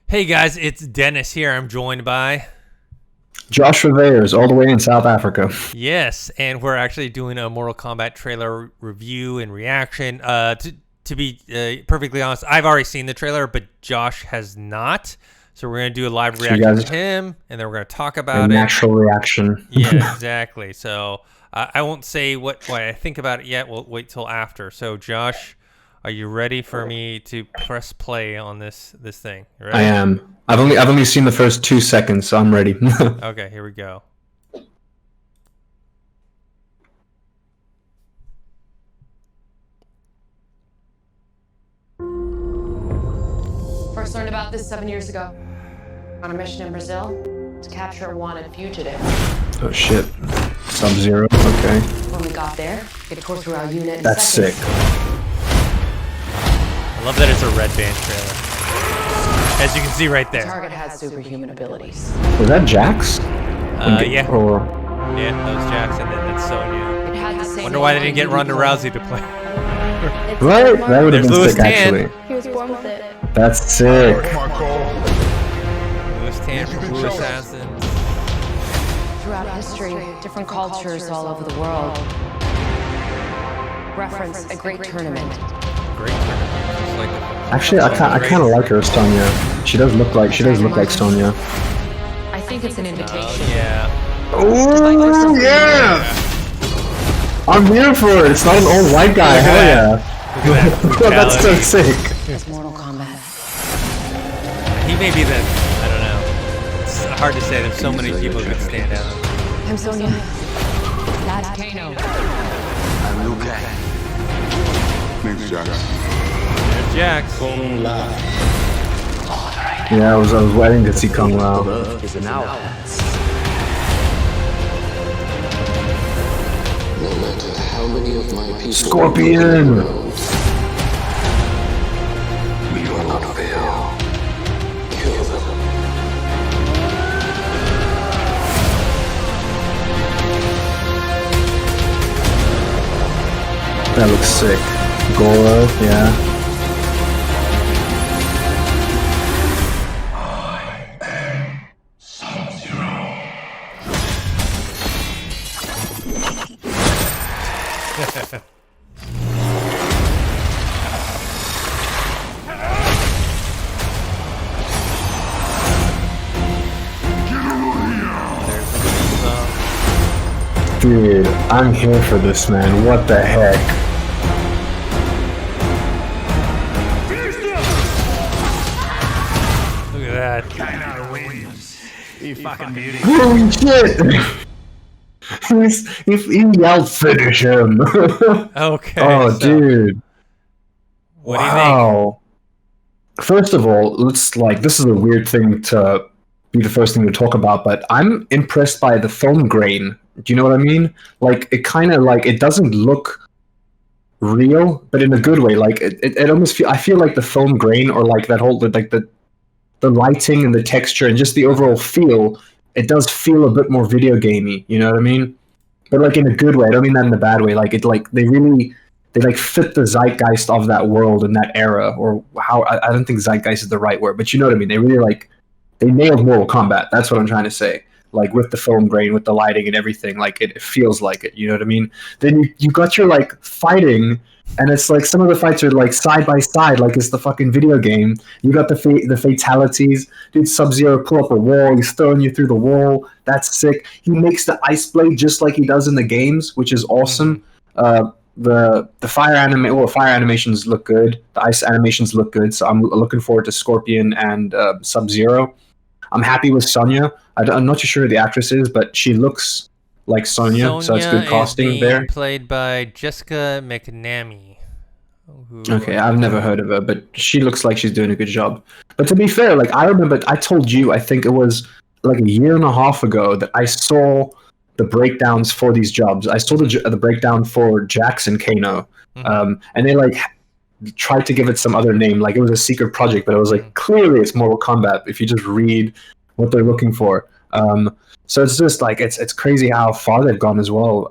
Hey guys, it's Dennis here. I'm joined by Josh Revere all the way in South Africa. yes, and we're actually doing a Mortal Kombat trailer review and reaction. To be perfectly honest, I've already seen the trailer, but Josh has not. So we're gonna do a live reaction to him, and then we're gonna talk about it. Natural reaction. Yeah, exactly. So I won't say what I think about it yet. We'll wait till after. So Josh, are you ready for me to press play on this thing? I am. I've only seen the first 2 seconds, so I'm ready. Okay, here we go. First learned about this 7 years ago. On a mission in Brazil to capture a wanted fugitive. Oh shit. SubZero, okay. When we got there, it tore through our unit in That's seconds. sick. I love that it's a red band trailer. As you can see right there. The target has superhuman abilities. Was that Jax? Yeah. Or... Yeah, that was Jax, and then that's Sonya. It had the same Wonder why they didn't get Ronda Rousey to play. Right? That would have been Louis sick, Tan. actually. He was born with it. That's sick. Louis Tan from Blue Assassins. Throughout history, different cultures all over the world reference a great tournament. Great tournament. Like Actually, I kind of like her, Sonya. She does look like Sonya. I think it's an invitation. Oh, yeah. Oh yeah! I'm here for it. It's not an old white guy. Hell yeah! That's so sick. It's Mortal Kombat. He may be the, I don't know. It's hard to say. There's so many people who could stand out. I'm Sonya. That's Kano. I'm Liu Kang. Thanks, Jax. There's Jax. Yeah, I was waiting to see Kung Lao. Is in our hands. No matter how many of my people Scorpion! we will not fail. Kill them. That looks sick. Goro, yeah. Dude, I'm here for this, man. What the heck? Look at that. Kano wins. You fucking beauty. Holy shit! he yelled, finish him! Okay. Oh, so, dude. What do you Wow. First of all, this is a weird thing to be the first thing to talk about, but I'm impressed by the foam grain. Do you know what I mean? Like, it kind of, like, it doesn't look real, but in a good way. Like, it almost I feel like the foam grain, or like that whole, like, the lighting and the texture and just the overall feel, it does feel a bit more video gamey, you know what I mean? But, like, in a good way. I don't mean that in a bad way. Like, they like fit the zeitgeist of that world and that era, or how, I don't think zeitgeist is the right word, but you know what I mean? They really, like, they nailed Mortal Kombat. That's what I'm trying to say. Like, with the film grain, with the lighting and everything, like, it feels like it, you know what I mean? Then you got your, like, fighting, and it's like some of the fights are like side by side, like it's the fucking video game. You got the fatalities. Dude, SubZero pull up a wall, he's throwing you through the wall. That's sick. He makes the ice blade just like he does in the games, which is awesome. The fire animations look good. The ice animations look good. So I'm looking forward to Scorpion and SubZero. I'm happy with Sonya. I'm not too sure who the actress is, but she looks like Sonya, so it's good casting there. Played by Jessica McNamee. Okay, I've never heard of her, but she looks like she's doing a good job. But to be fair, like, I remember, I told you, I think it was like a year and a half ago, that I saw the breakdowns for these jobs. I saw the breakdown for Jax and Kano, and they like tried to give it some other name, like it was a secret project, but it was like clearly it's Mortal Kombat if you just read what they're looking for. So it's just like it's crazy how far they've gone as well.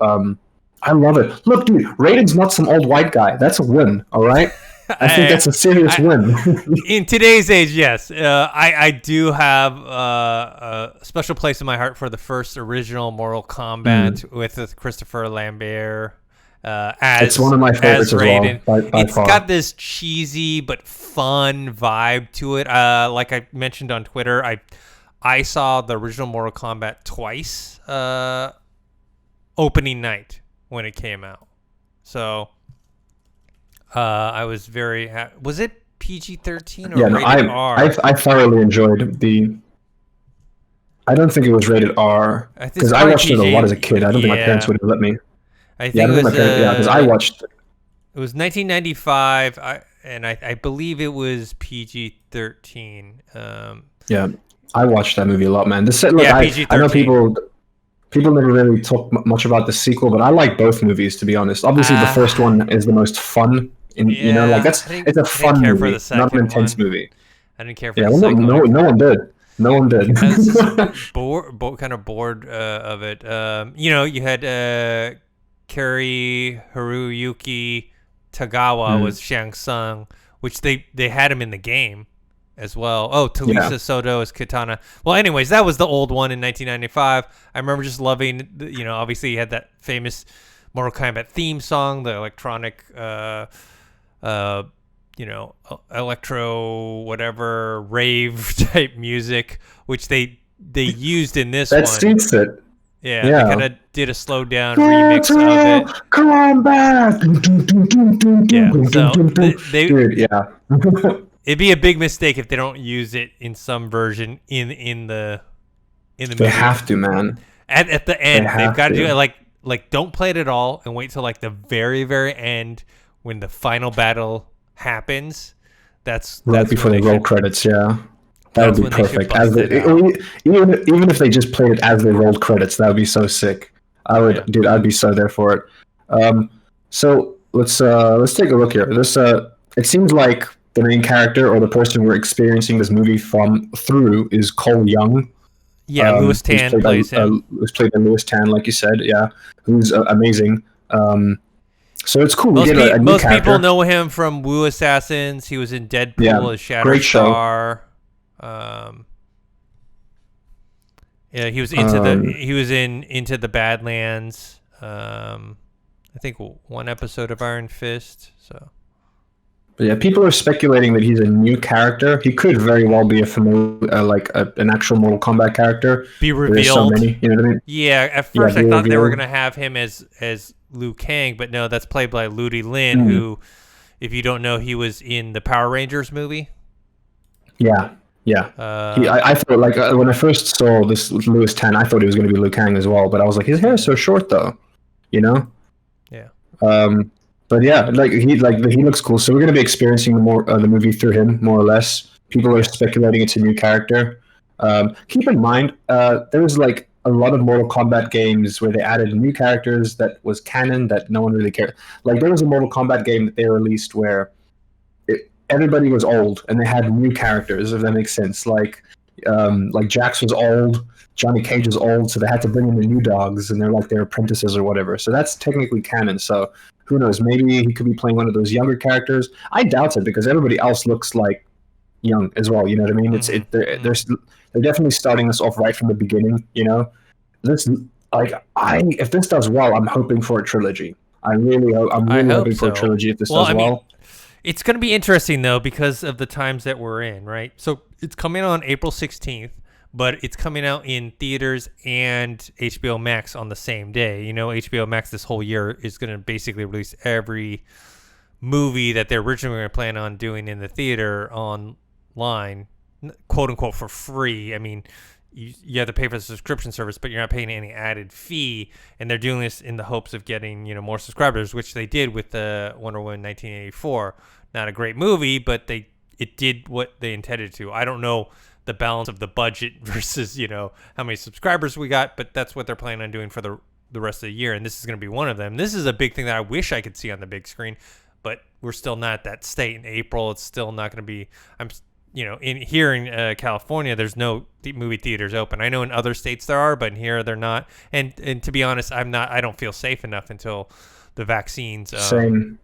I love it. Look, dude, Raiden's not some old white guy. That's a win, all right? I think that's a serious win. In today's age, yes. I do have a special place in my heart for the first original Mortal Kombat with Christopher Lambert. It's one of my favorites as well, by It's far. got this cheesy but fun vibe to it. Like I mentioned on Twitter, I saw the original Mortal Kombat twice opening night when it came out. So I was very was it PG-13 or rated R? I thoroughly enjoyed I don't think it was rated R because I watched it a lot as a kid. I don't think my parents would have let me. I think it was because I watched. It was 1995, and I believe it was PG-13. Yeah, I watched that movie a lot, man. PG-13. I know people never really talk much about the sequel, but I like both movies, to be honest. Obviously, the first one is the most fun. It's a fun movie, not an intense movie. I didn't care for the second one. No one did. No one did. I was kind of bored of it. You had Kari Haruyuki Tagawa was Shang Tsung, which they had him in the game as well. Oh, Talisa Soto is Katana. Well, anyways, that was the old one in 1995. I remember just loving, obviously you had that famous Mortal Kombat theme song, the electronic, electro whatever rave type music, which they used in this one. That suits it. Yeah, they kind of did a slowed down remix of it. Combat. Yeah, so it'd be a big mistake if they don't use it in some version in the movie. They have to, man. At the end, they've got to do it like don't play it at all and wait till like the very very end when the final battle happens. That's before they roll credits. Yeah. That would be perfect. Even if they just played it as they rolled credits, that would be so sick. I'd be so there for it. So let's take a look here. It seems like the main character or the person we're experiencing this movie through is Cole Young. Yeah, Louis Tan plays him. Who's played by Louis Tan, like you said. Yeah, who's amazing. So it's cool. Most people know him from Wu Assassins. He was in Deadpool as Shatterstar. He was into the Badlands. I think one episode of Iron Fist. So, but yeah, people are speculating that he's a new character. He could very well be a familiar, an actual Mortal Kombat character. Be revealed. There's so many, you know what I mean? Yeah. At first, I thought they were gonna have him as Liu Kang, but no, that's played by Ludi Lin, who, if you don't know, he was in the Power Rangers movie. Yeah. Yeah, I thought when I first saw this Louis Tan, I thought he was going to be Liu Kang as well. But I was like, his hair is so short though, you know. Yeah. But yeah, he looks cool. So we're going to be experiencing the movie through him, more or less. People are speculating it's a new character. Keep in mind, there was a lot of Mortal Kombat games where they added new characters that was canon that no one really cared. Like there was a Mortal Kombat game that they released where everybody was old and they had new characters, if that makes sense. Like Jax was old, Johnny Cage was old, so they had to bring in the new dogs and they're like their apprentices or whatever. So that's technically canon. So who knows? Maybe he could be playing one of those younger characters. I doubt it because everybody else looks like young as well. You know what I mean? They're definitely starting us off right from the beginning. You know, if this does well, I'm hoping for a trilogy. I'm really hoping for a trilogy if this does well. It's going to be interesting, though, because of the times that we're in, right? So it's coming out on April 16th, but it's coming out in theaters and HBO Max on the same day. You know, HBO Max this whole year is going to basically release every movie that they're originally going to plan on doing in the theater online, quote unquote, for free. I mean, you have to pay for the subscription service, but you're not paying any added fee. And they're doing this in the hopes of getting, more subscribers, which they did with Wonder Woman 1984. Not a great movie, but it did what they intended to. I don't know the balance of the budget versus, how many subscribers we got, but that's what they're planning on doing for the rest of the year. And this is going to be one of them. This is a big thing that I wish I could see on the big screen, but we're still not at that state in April. It's still not going to be, here in California, there's no movie theaters open. I know in other states there are, but in here they're not. And to be honest, I don't feel safe enough until the vaccines. Same.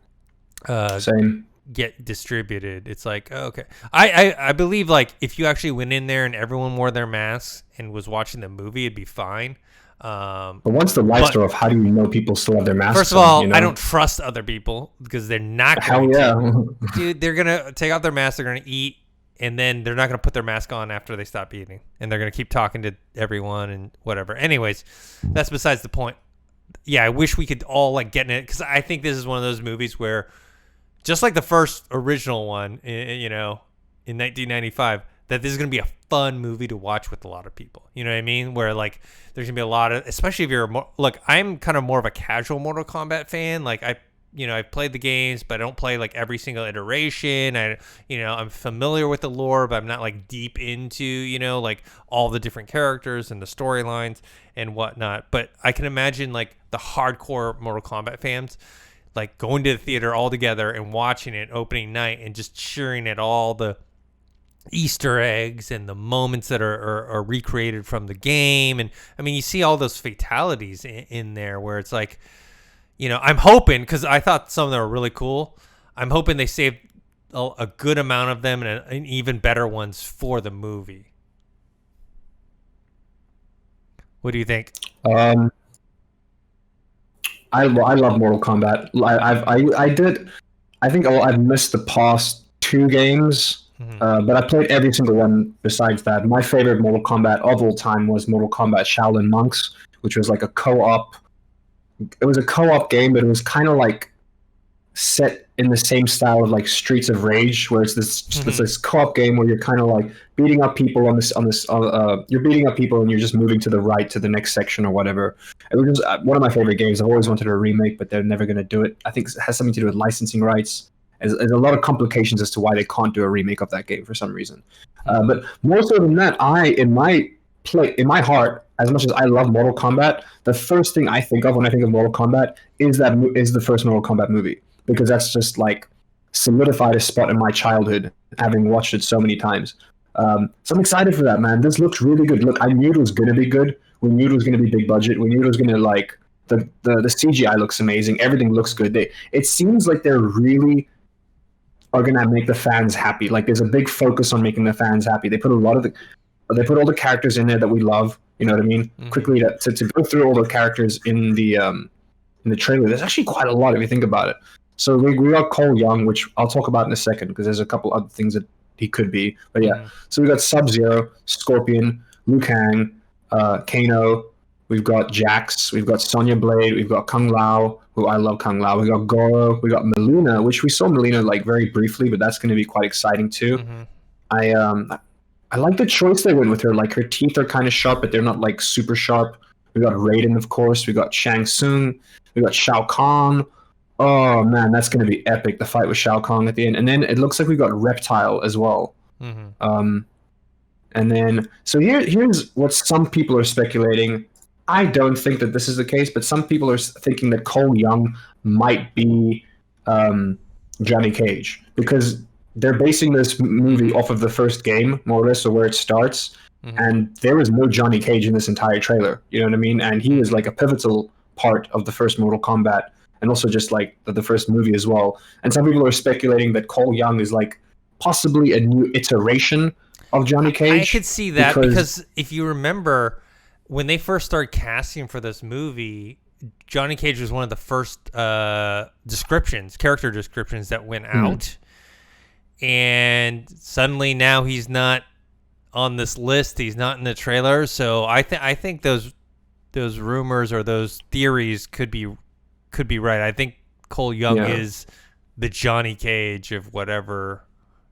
get distributed. It's like, oh, okay. I believe like if you actually went in there and everyone wore their masks and was watching the movie, it'd be fine. But once the lights are off, how do you know people still have their masks First of all, on, you know? I don't trust other people because they're not Hell going yeah. to. Dude, they're going to take off their mask, they're going to eat, and then they're not going to put their mask on after they stop eating. And they're going to keep talking to everyone and whatever. Anyways, that's besides the point. Yeah, I wish we could all like get in it because I think this is one of those movies where, just like the first original one, you know, in 1995, that this is going to be a fun movie to watch with a lot of people. You know what I mean? Where like there's going to be a lot of, especially if you're look, I'm kind of more of a casual Mortal Kombat fan. Like I've played the games, but I don't play like every single iteration. I'm familiar with the lore, but I'm not like deep into, you know, like all the different characters and the storylines and whatnot. But I can imagine like the hardcore Mortal Kombat fans like going to the theater all together and watching it opening night and just cheering at all the Easter eggs and the moments that are recreated from the game. And I mean, you see all those fatalities in there where it's like, you know, I'm hoping, because I thought some of them were really cool, I'm hoping they saved a good amount of them and even better ones for the movie. What do you think? I love Mortal Kombat. I think I've missed the past 2 games. But I played every single one besides that. My favorite Mortal Kombat of all time was Mortal Kombat Shaolin Monks, which was like a co-op. It was a co-op game, but it was kind of like set in the same style of like Streets of Rage, where it's this co-op game where you're kind of like beating up people you're beating up people and you're just moving to the right to the next section or whatever. It was just one of my favorite games. I've always wanted a remake, but they're never going to do it. I think it has something to do with licensing rights. There's a lot of complications as to why they can't do a remake of that game for some reason. But more so than that, in my heart, as much as I love Mortal Kombat, the first thing I think of when I think of Mortal Kombat is the first Mortal Kombat movie, because that's just like solidified a spot in my childhood, having watched it so many times. So I'm excited for that, man. This looks really good. Look, I knew it was going to be good. We knew it was going to be big budget. We knew it was going to like the CGI looks amazing. Everything looks good. It seems like they're really are gonna make the fans happy. Like there's a big focus on making the fans happy. They put all the characters in there that we love. You know what I mean? Mm-hmm. Quickly to go through all the characters in the trailer. There's actually quite a lot if you think about it. So we got Cole Young, which I'll talk about in a second because there's a couple other things that he could be. But yeah, So we got SubZero, Scorpion, Liu Kang, Kano. We've got Jax, we've got Sonya Blade, we've got Kung Lao, who I love Kung Lao. We got Goro, we got Melina, which we saw Melina like very briefly, but that's going to be quite exciting too. I like the choice they went with her. Like her teeth are kind of sharp, but they're not like super sharp. We got Raiden, of course. We got Shang Tsung. We got Shao Kahn. Oh man, that's going to be epic. The fight with Shao Kahn at the end, and then it looks like we got Reptile as well. And then so here's what some people are speculating. I don't think that this is the case, but some people are thinking that Cole Young might be Johnny Cage, because they're basing this movie off of the first game, more or less, or where it starts. And there was no Johnny Cage in this entire trailer. You know what I mean? And he was like a pivotal part of the first Mortal Kombat, and also just like the first movie as well. And some people are speculating that Cole Young is like possibly a new iteration of Johnny Cage. I could see that because if you remember, when they first started casting for this movie, Johnny Cage was one of the first character descriptions that went out. And suddenly now he's not on this list. He's not in the trailer. So I think those rumors or those theories could be right. I think Cole Young is the Johnny Cage of whatever,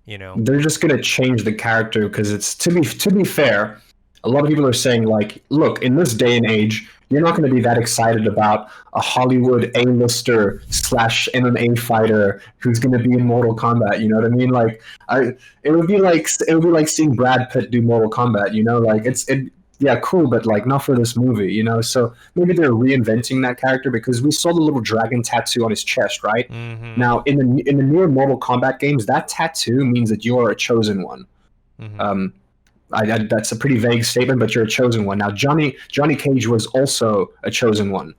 you know. They're just going to change the character because it's to be fair. A lot of people are saying, like, look, in this day and age, you're not going to be that excited about a Hollywood A-lister / MMA fighter who's going to be in Mortal Kombat. You know what I mean? Like, it would be like seeing Brad Pitt do Mortal Kombat. You know, like yeah, cool, but like not for this movie. You know, so maybe they're reinventing that character because we saw the little dragon tattoo on his chest, right? Now, in the newer Mortal Kombat games, that tattoo means that you are a chosen one. That's a pretty vague statement, but you're a chosen one. Now, Johnny Cage was also a chosen one.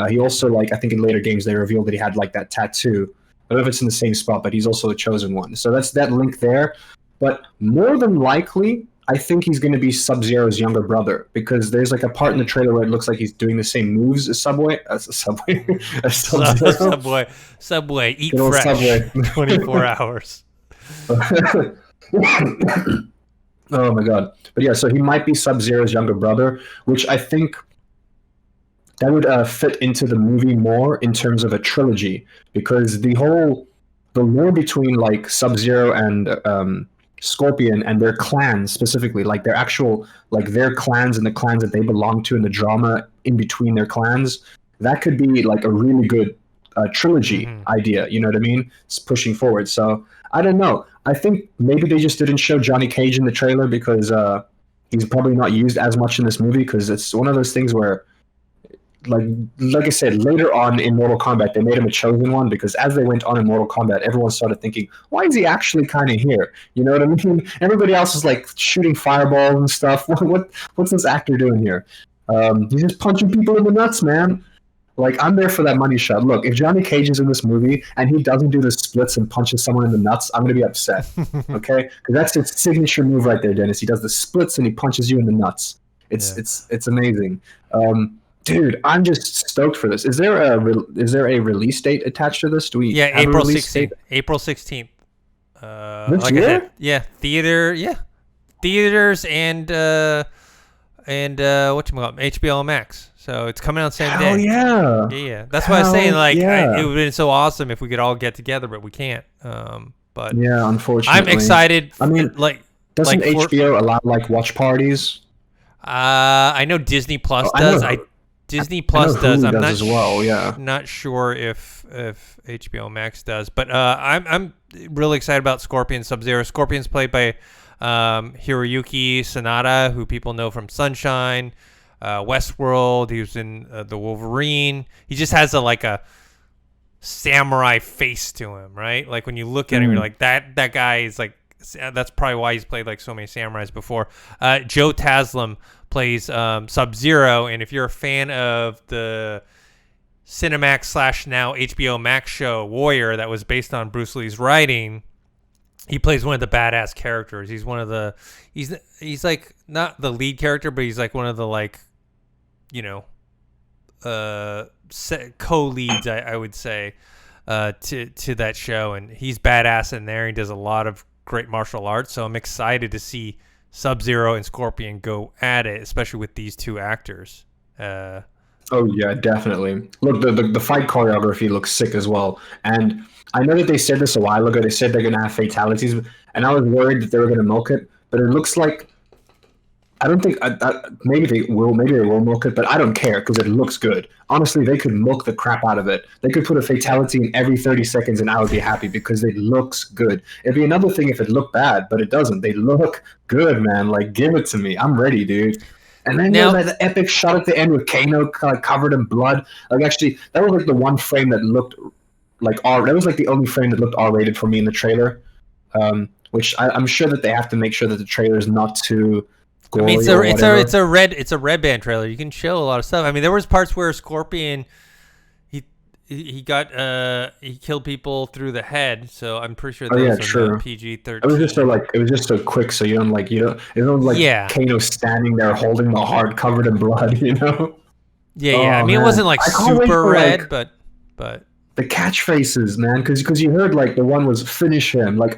He also, like, I think in later games they revealed that he had like that tattoo. I don't know if it's in the same spot, but he's also a chosen one. So that's that link there. But more than likely, I think he's going to be Sub-Zero's younger brother, because there's like a part in the trailer where it looks like he's doing the same moves as Subway, as Sub-Zero. Subway, eat Good old fresh, Subway. 24 hours. Oh my god! But yeah, so he might be Sub-Zero's younger brother, which I think that would fit into the movie more in terms of a trilogy, because the lore between like Sub-Zero and Scorpion and their clans specifically, like their actual their clans and the clans that they belong to, and the drama in between their clans, that could be like a really good trilogy idea. You know what I mean? It's pushing forward. So I don't know. I think maybe they just didn't show Johnny Cage in the trailer because he's probably not used as much in this movie, because it's one of those things where, like I said, later on in Mortal Kombat, they made him a chosen one, because as they went on in Mortal Kombat, everyone started thinking, why is he actually kind of here? You know what I mean? Everybody else is like shooting fireballs and stuff. What's this actor doing here? He's just punching people in the nuts, man. Like, I'm there for that money shot. Look, if Johnny Cage is in this movie and he doesn't do the splits and punches someone in the nuts, I'm going to be upset. Okay? Because that's his signature move right there, Dennis. He does the splits and he punches you in the nuts. It's amazing. Dude, I'm just stoked for this. Is there a release date attached to this? Do we? Yeah, have April a release 16th. date? April 16th. This year? Theaters and whatchamacallit, HBO Max. So it's coming out the same day. Oh yeah. Yeah. That's why I was saying, like, yeah. it would have been so awesome if we could all get together, but we can't. But Yeah, unfortunately. I'm excited. I mean, doesn't like HBO allow like watch parties? I know Disney Plus Oh, I does. know- Disney Plus Hulu does. I'm does not as well. Yeah. not sure if HBO Max does, but I'm really excited about Scorpion Sub-Zero. Scorpion's played by Hiroyuki Sanada, who people know from Sunshine, Westworld. He was in the Wolverine. He just has a samurai face to him, right? Like when you look at him, you're like, that guy is like. That's probably why he's played like so many samurais before. Joe Taslim plays Sub-Zero, and if you're a fan of the Cinemax / now HBO Max show Warrior that was based on Bruce Lee's writing, he plays one of the badass characters. He's one of the he's like not the lead character, but he's like one of the co-leads, I would say, to that show, and he's badass in there. He does a lot of great martial arts, so I'm excited to see Sub-Zero and Scorpion go at it, especially with these two actors. Oh yeah, definitely. Look, the fight choreography looks sick as well. And I know that they said this a while ago. They said they're gonna have fatalities, and I was worried that they were gonna milk it. But it looks like I don't think maybe they will milk it, but I don't care because it looks good. Honestly, they could milk the crap out of it. They could put a fatality in every 30 seconds, and I would be happy because it looks good. It'd be another thing if it looked bad, but it doesn't. They look good, man. Like, give it to me. I'm ready, dude. And then the epic shot at the end with Kano covered in blood. Like, actually, that was like the one frame that looked like R. That was like the only frame that looked R-rated for me in the trailer. Which I'm sure that they have to make sure that the trailer is not too. I mean, it's a red band trailer. You can show a lot of stuff. I mean, there was parts where Scorpion he killed people through the head. So I'm pretty sure those are PG-13. It was just so quick. So you don't Kano standing there holding the heart covered in blood. You know. Yeah. I mean, it wasn't like super red, but the catchphrases, man, because you heard like the one was finish him. Like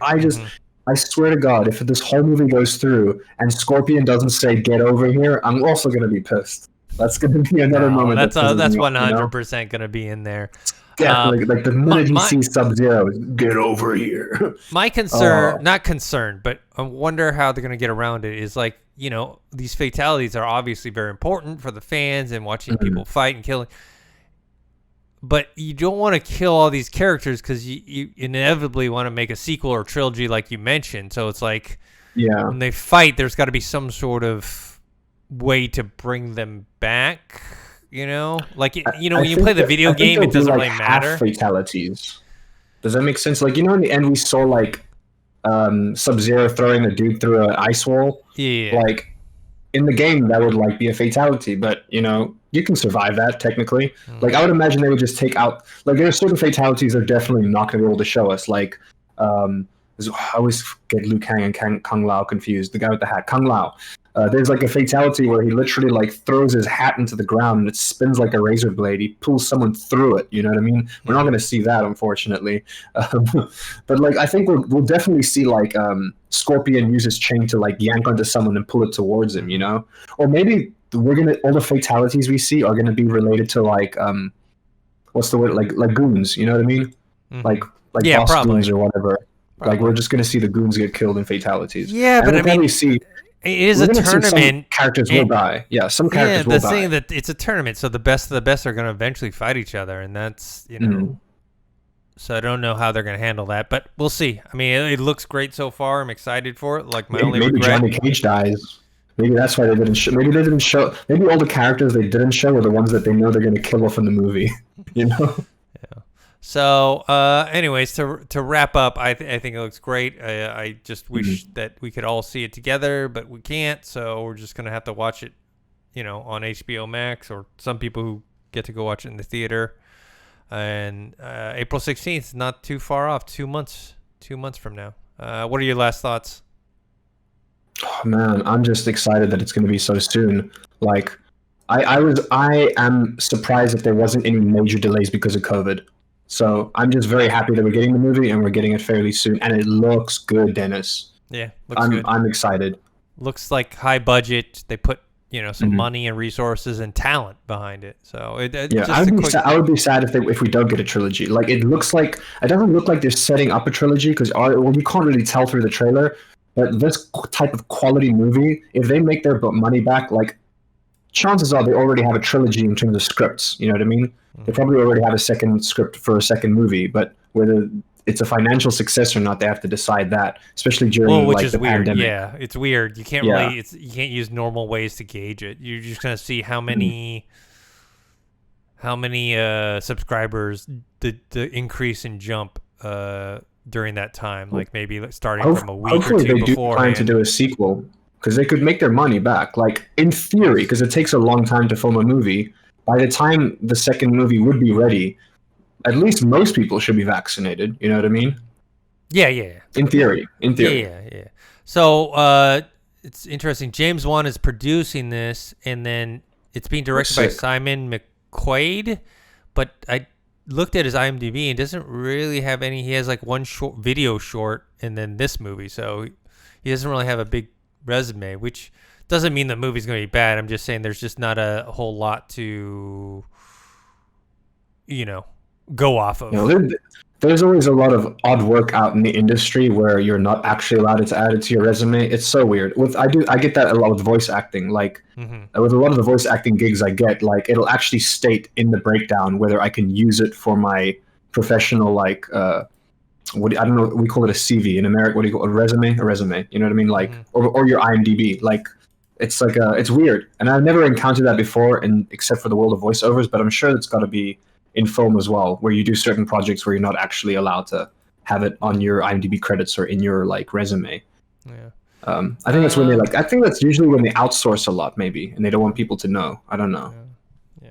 I swear to God, if this whole movie goes through and Scorpion doesn't say "get over here," I'm also gonna be pissed. That's gonna be another moment. That's 100% gonna be in there. Yeah, like the minute he sees Sub-Zero, get over here. My concern, not concern, but I wonder how they're gonna get around it. Is like, these fatalities are obviously very important for the fans and watching people fight and killing. But you don't want to kill all these characters because you inevitably want to make a sequel or trilogy like you mentioned. So it's like, when they fight, there's got to be some sort of way to bring them back, Like, when you play the video game, it doesn't really matter. Fatalities. Does that make sense? Like, in the end, we saw, like, Sub-Zero throwing the dude through an ice wall. Yeah. Like, in the game that would like be a fatality, but you know you can survive that technically. Like I would imagine they would just take out like there are certain fatalities they're definitely not going to be able to show us. Like I always get Liu Kang and Kung Lao confused. The guy with the hat, Kung Lao. There's like a fatality where he literally like throws his hat into the ground and it spins like a razor blade. He pulls someone through it. You know what I mean? We're not going to see that, unfortunately. But like, I think we'll definitely see like Scorpion use his chain to like yank onto someone and pull it towards him. You know, or maybe all the fatalities we see are gonna be related to like what's the word, like goons. You know what I mean? Like yeah, boss probably. goons or whatever. Probably. Like we're just gonna see the goons get killed in fatalities. Yeah, and but we'll I mean, see. it is We're a gonna see tournament. Some characters will die. Yeah, some characters will the die. thing that it's a tournament, so the best of the best are going to eventually fight each other, and that's So I don't know how they're going to handle that, but we'll see. I mean, it looks great so far. I'm excited for it. Like maybe regret. Johnny Cage dies. Maybe that's why they didn't show. Maybe they didn't show. Maybe all the characters they didn't show are the ones that they know they're going to kill off in the movie. You know. Yeah. So, anyways, to wrap up, I think it looks great. I just wish that we could all see it together, but we can't. So we're just gonna have to watch it, on HBO Max, or some people who get to go watch it in the theater. And April 16th, not too far off. 2 months. 2 months from now. What are your last thoughts? Oh, man, I'm just excited that it's going to be so soon. Like, I am surprised that there wasn't any major delays because of COVID. So I'm just very happy that we're getting the movie and we're getting it fairly soon, and it looks good, Dennis. Yeah, looks good. I'm excited. Looks like high budget. They put some money and resources and talent behind it. So I would be sad if we don't get a trilogy. Like it doesn't look like they're setting up a trilogy because you can't really tell through the trailer. But this type of quality movie, if they make their money back, like chances are they already have a trilogy in terms of scripts. You know what I mean? They probably already have a second script for a second movie, but whether it's a financial success or not, they have to decide that, especially during the weird. pandemic. Yeah, it's weird. You can't really, you can't use normal ways to gauge it. You're just gonna see how many subscribers the increase and jump during that time, like maybe starting from a week or two they before. Do plan to do a sequel because they could make their money back, like in theory, because it takes a long time to film a movie. By the time the second movie would be ready, at least most people should be vaccinated. You know what I mean? Yeah. In theory. Yeah. So it's interesting. James Wan is producing this, and then it's being directed by Simon McQuaid. But I looked at his IMDb and doesn't really have any. He has like one video short, and then this movie. So he doesn't really have a big resume, which doesn't mean the movie's going to be bad. I'm just saying there's just not a whole lot to, go off of. There's always a lot of odd work out in the industry where you're not actually allowed to add it to your resume. It's so weird. I get that a lot with voice acting. Like with a lot of the voice acting gigs I get, like it'll actually state in the breakdown whether I can use it for my professional, like I don't know, we call it a CV in America. What do you call it? A resume? A resume. You know what I mean? Like or your IMDb. Like it's like it's weird, and I've never encountered that before, and except for the world of voiceovers. But I'm sure it's got to be in film as well, where you do certain projects where you're not actually allowed to have it on your IMDb credits or in your like resume. Yeah. I think that's when I think that's usually when they outsource a lot, maybe, and they don't want people to know. I don't know. Yeah.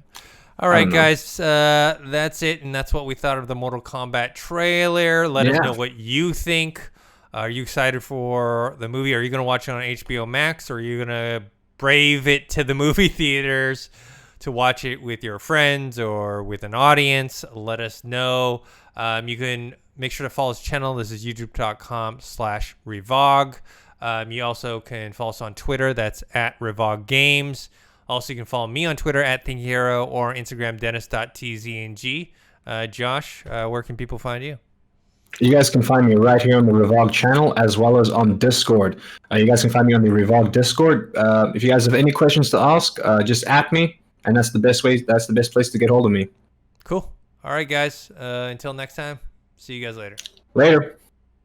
All right, guys, that's it, and that's what we thought of the Mortal Kombat trailer. Let us know what you think. Are you excited for the movie? Are you going to watch it on HBO Max, or are you going to brave it to the movie theaters to watch it with your friends or with an audience? Let us know. You can make sure to follow his channel. This is youtube.com/Revog. You also can follow us on Twitter. That's @RevogGames. Also, you can follow me on Twitter @ThinkHero or Instagram Dennis.tzng. Josh, where can people find you? You guys can find me right here on the Revog channel as well as on Discord. You guys can find me on the Revog Discord. If you guys have any questions to ask, just @ me. And that's the best way. That's the best place to get hold of me. Cool. All right, guys. Until next time. See you guys later. Later.